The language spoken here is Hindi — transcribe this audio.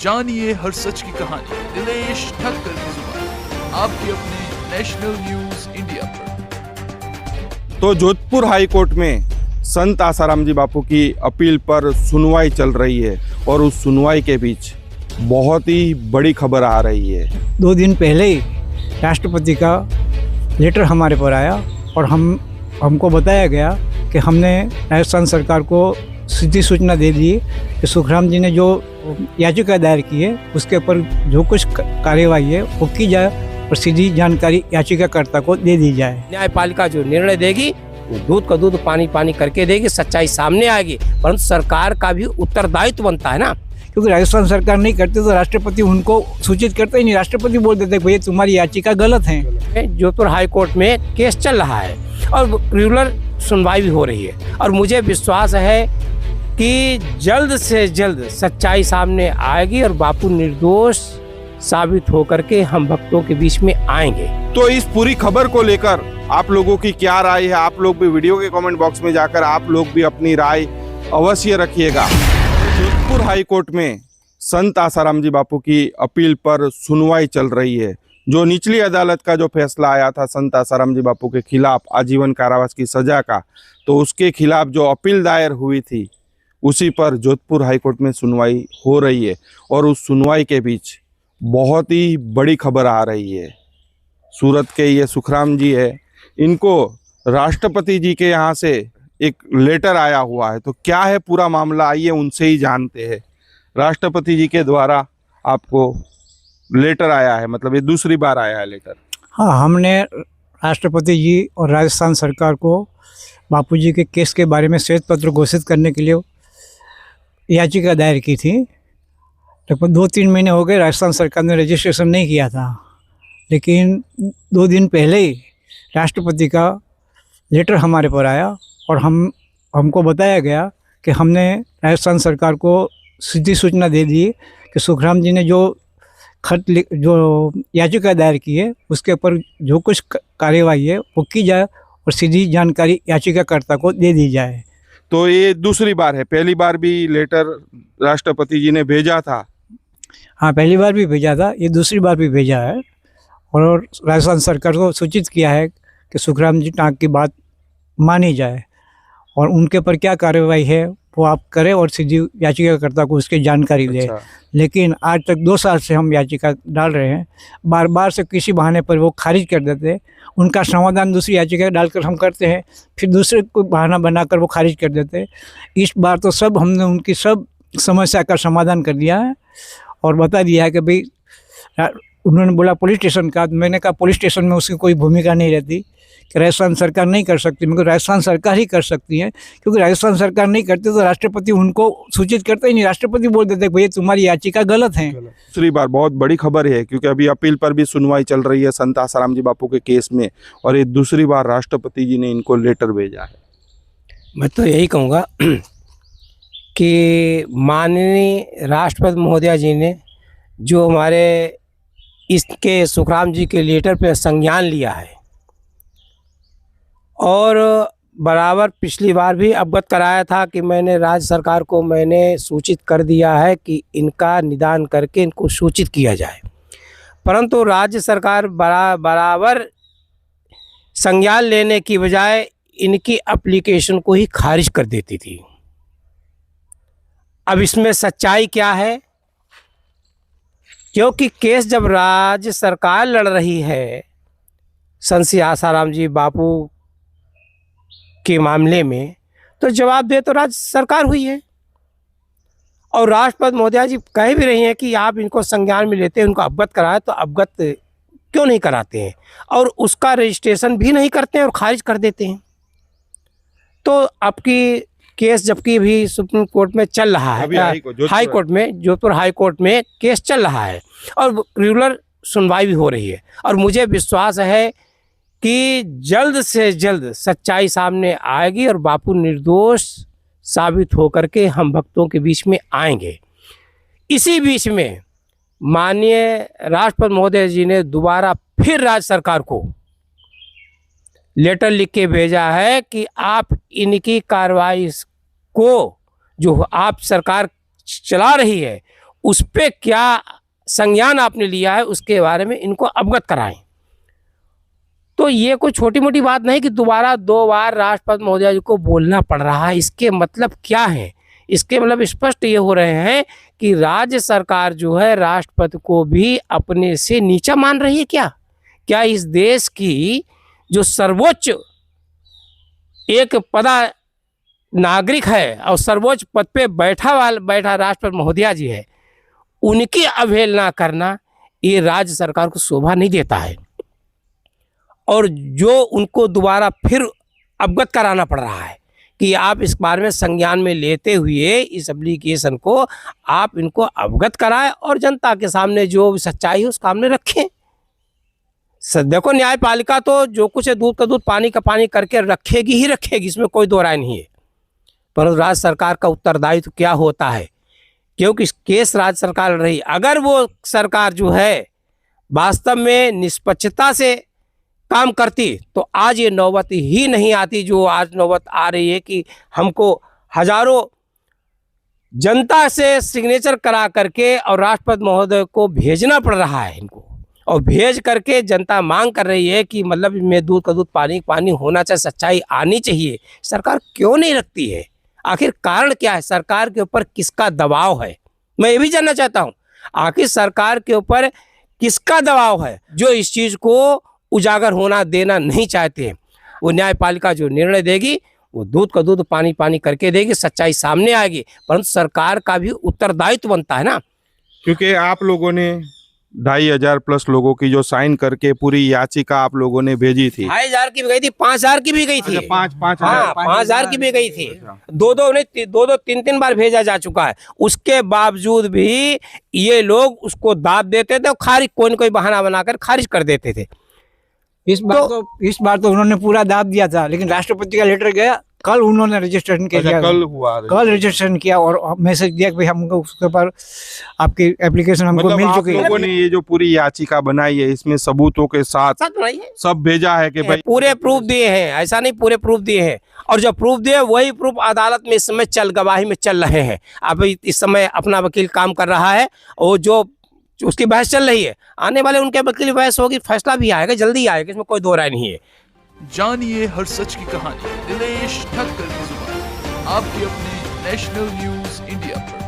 जानिए हर सच की कहानी दिनेश ठक्कर की जुबान आपके अपने नेशनल न्यूज इंडिया पर। तो जोधपुर हाई कोर्ट में संत आसाराम जी बापू की अपील पर सुनवाई चल रही है और उस सुनवाई के बीच बहुत ही बड़ी खबर आ रही है। 2 दिन पहले ही राष्ट्रपति का लेटर हमारे पर आया और हमको बताया गया कि हमने राजस्थान सरकार को सीधी सूचना दे दी कि सुखराम जी ने जो याचिका दायर की है उसके ऊपर जो कुछ कार्यवाही है वो की जाए और सीधी जानकारी याचिकाकर्ता को दे दी जाए। न्यायपालिका जो निर्णय देगी वो दूध का दूध पानी पानी करके देगी, सच्चाई सामने आएगी, परंतु सरकार का भी उत्तरदायित्व बनता है ना, क्योंकि राजस्थान सरकार नहीं करती तो राष्ट्रपति उनको सूचित करते ही नहीं। राष्ट्रपति बोल देते भैया तुम्हारी याचिका गलत है। जोधपुर हाई कोर्ट में केस चल रहा है और रेगुलर सुनवाई भी हो रही है और मुझे विश्वास है कि जल्द से जल्द सच्चाई सामने आएगी और बापू निर्दोष साबित होकर के हम भक्तों के बीच में आएंगे। तो इस पूरी खबर को लेकर आप लोगों की क्या राय है? आप लोग भी वीडियो के कमेंट बॉक्स में जाकर आप लोग भी अपनी राय अवश्य रखिएगा। जोधपुर हाई कोर्ट में संत आसाराम जी बापू की अपील पर सुनवाई चल रही है। जो निचली अदालत का जो फैसला आया था संत आसाराम जी बापू के खिलाफ आजीवन कारावास की सजा का, तो उसके खिलाफ जो अपील दायर हुई थी उसी पर जोधपुर हाई कोर्ट में सुनवाई हो रही है और उस सुनवाई के बीच बहुत ही बड़ी खबर आ रही है। सूरत के ये सुखराम जी है, इनको राष्ट्रपति जी के यहाँ से एक लेटर आया हुआ है। तो क्या है पूरा मामला, आइए उनसे ही जानते हैं। राष्ट्रपति जी के द्वारा आपको लेटर आया है, मतलब ये दूसरी बार आया है लेटर? हाँ, हमने राष्ट्रपति जी और राजस्थान सरकार को बापू जी के केस के बारे में श्वेत पत्र घोषित करने के लिए याचिका दायर की थी। लगभग 2-3 महीने हो गए राजस्थान सरकार ने रजिस्ट्रेशन नहीं किया था, लेकिन 2 दिन पहले ही राष्ट्रपति का लेटर हमारे पर आया और हमको बताया गया कि हमने राजस्थान सरकार को सीधी सूचना दे दी कि सुखराम जी ने जो याचिका दायर की है उसके ऊपर जो कुछ कार्यवाही है वो की जाए और सीधी जानकारी याचिकाकर्ता को दे दी जाए। तो ये दूसरी बार है, पहली बार भी लेटर राष्ट्रपति जी ने भेजा था? हाँ, पहली बार भी भेजा था, ये दूसरी बार भी भेजा है और राजस्थान सरकार को सूचित किया है कि सुखराम जी टाँक की बात मानी जाए और उनके ऊपर क्या कार्यवाही है वो आप करें और सीधी याचिकाकर्ता को उसकी जानकारी दें। अच्छा। लेकिन आज तक 2 साल से हम याचिका डाल रहे हैं, बार बार से किसी बहाने पर वो खारिज कर देते हैं। उनका समाधान दूसरी याचिका डालकर हम करते हैं, फिर दूसरे को बहाना बनाकर वो खारिज कर देते हैं। इस बार तो हमने उनकी सब समस्या का समाधान कर दिया है और बता दिया है कि भाई उन्होंने बोला पुलिस स्टेशन का, मैंने कहा पुलिस स्टेशन में उसकी कोई भूमिका नहीं रहती कि राजस्थान सरकार नहीं कर सकती, मगर राजस्थान सरकार ही कर सकती है, क्योंकि राजस्थान सरकार नहीं करती तो राष्ट्रपति उनको सूचित करते ही नहीं। राष्ट्रपति बोल देते भैया तुम्हारी याचिका गलत है। दूसरी बार बहुत बड़ी खबर है क्योंकि अभी अपील पर भी सुनवाई चल रही है संत आसाराम जी बापू के केस में और ये दूसरी बार राष्ट्रपति जी ने इनको लेटर भेजा है। मैं तो यही कहूँगा कि माननीय राष्ट्रपति महोदया जी ने जो हमारे इसके सुखराम जी के लेटर पे संज्ञान लिया है और बराबर पिछली बार भी अवगत कराया था कि मैंने राज्य सरकार को मैंने सूचित कर दिया है कि इनका निदान करके इनको सूचित किया जाए, परंतु राज्य सरकार बराबर संज्ञान लेने की बजाय इनकी एप्लीकेशन को ही खारिज कर देती थी। अब इसमें सच्चाई क्या है? क्योंकि केस जब राज्य सरकार लड़ रही है संत श्री आसाराम जी बापू के मामले में, तो जवाब दे तो राज्य सरकार हुई है और राष्ट्रपति महोदया जी कह भी रही हैं कि आप इनको संज्ञान में लेते हैं, उनको अवगत कराए, तो अवगत क्यों नहीं कराते हैं और उसका रजिस्ट्रेशन भी नहीं करते हैं और खारिज कर देते हैं। तो आपकी केस जबकि भी सुप्रीम कोर्ट में चल रहा है, हाई कोर्ट में, जोधपुर हाई कोर्ट में केस चल रहा है और रेगुलर सुनवाई भी हो रही है और मुझे विश्वास है कि जल्द से जल्द सच्चाई सामने आएगी और बापू निर्दोष साबित होकर के हम भक्तों के बीच में आएंगे। इसी बीच में माननीय राष्ट्रपति महोदय जी ने दोबारा फिर राज्य सरकार को लेटर लिख के भेजा है कि आप इनकी कार्रवाई को जो आप सरकार चला रही है उस पे क्या संज्ञान आपने लिया है उसके बारे में इनको अवगत कराएं। तो ये कोई छोटी मोटी बात नहीं कि दोबारा 2 बार राष्ट्रपति महोदय जी को बोलना पड़ रहा है। इसके मतलब क्या है? इसके मतलब स्पष्ट ये हो रहे हैं कि राज्य सरकार जो है राष्ट्रपति को भी अपने से नीचा मान रही है। क्या इस देश की जो सर्वोच्च एक नागरिक है और सर्वोच्च पद पे बैठा राष्ट्रपति महोदया जी है, उनकी अवहेलना करना ये राज्य सरकार को शोभा नहीं देता है। और जो उनको दोबारा फिर अवगत कराना पड़ रहा है कि आप इस बारे में संज्ञान में लेते हुए इस एप्लीकेशन को आप इनको अवगत कराएं और जनता के सामने जो सच्चाई है उसके सामने रखें। देखो, न्यायपालिका तो जो कुछ है दूध का दूध पानी का पानी करके रखेगी ही रखेगी, इसमें कोई दो राय नहीं है। पर राज्य सरकार का उत्तरदायित्व क्या होता है, क्योंकि केस राज्य सरकार लड़ रही। अगर वो सरकार जो है वास्तव में निष्पक्षता से काम करती तो आज ये नौबत ही नहीं आती जो आज नौबत आ रही है कि हमको हजारों जनता से सिग्नेचर करा करके और राष्ट्रपति महोदय को भेजना पड़ रहा है इनको, और भेज करके जनता मांग कर रही है कि मतलब में दूध का दूध पानी पानी होना चाहिए, सच्चाई आनी चाहिए। सरकार क्यों नहीं रखती है? आखिर कारण क्या है? सरकार के ऊपर किसका दबाव है? मैं ये भी जानना चाहता हूँ, आखिर सरकार के ऊपर किसका दबाव है जो इस चीज़ को उजागर होना देना नहीं चाहते हैं? वो न्यायपालिका जो निर्णय देगी वो दूध का दूध पानी पानी करके देगी, सच्चाई सामने आएगी। परंतु सरकार का भी उत्तरदायित्व बनता है ना, क्योंकि आप लोगों ने 2500+ लोगों की जो साइन करके पूरी याचिका आप लोगों ने भेजी थी। 2500 की भी गई थी, 5000 की भी गई थी, 5000 की भी गई थी, दो 3 बार भेजा जा चुका है। उसके बावजूद भी ये लोग उसको दाब देते थे और खारिज कोई बहाना बनाकर खारिज कर देते थे। इस बार तो उन्होंने पूरा दाब दिया था, लेकिन राष्ट्रपति का लेटर गया, कल उन्होंने रजिस्ट्रेशन किया, कल रजिस्ट्रेशन किया और मैसेज दिया कि भाई हमको उसके ऊपर आपकी एप्लीकेशन हमको मतलब मिल चुकी है। लोगों ने ये जो पूरी याचिका बनाई है इसमें सबूतों के साथ सब भेजा है कि भाई पूरे प्रूफ दिए हैं, ऐसा नहीं पूरे प्रूफ दिए हैं, और जो प्रूफ दिए वही प्रूफ अदालत में इस समय गवाही में चल रहे हैं। अब इस समय अपना वकील काम कर रहा है और जो उसकी बहस चल रही है, आने वाले उनके वकील की बहस होगी, फैसला भी आएगा, जल्दी आएगा, इसमें कोई दो राय नहीं है। जानिए हर सच की कहानी दिनेश ठक्कर की जुबान, आपके अपने नेशनल न्यूज इंडिया पर।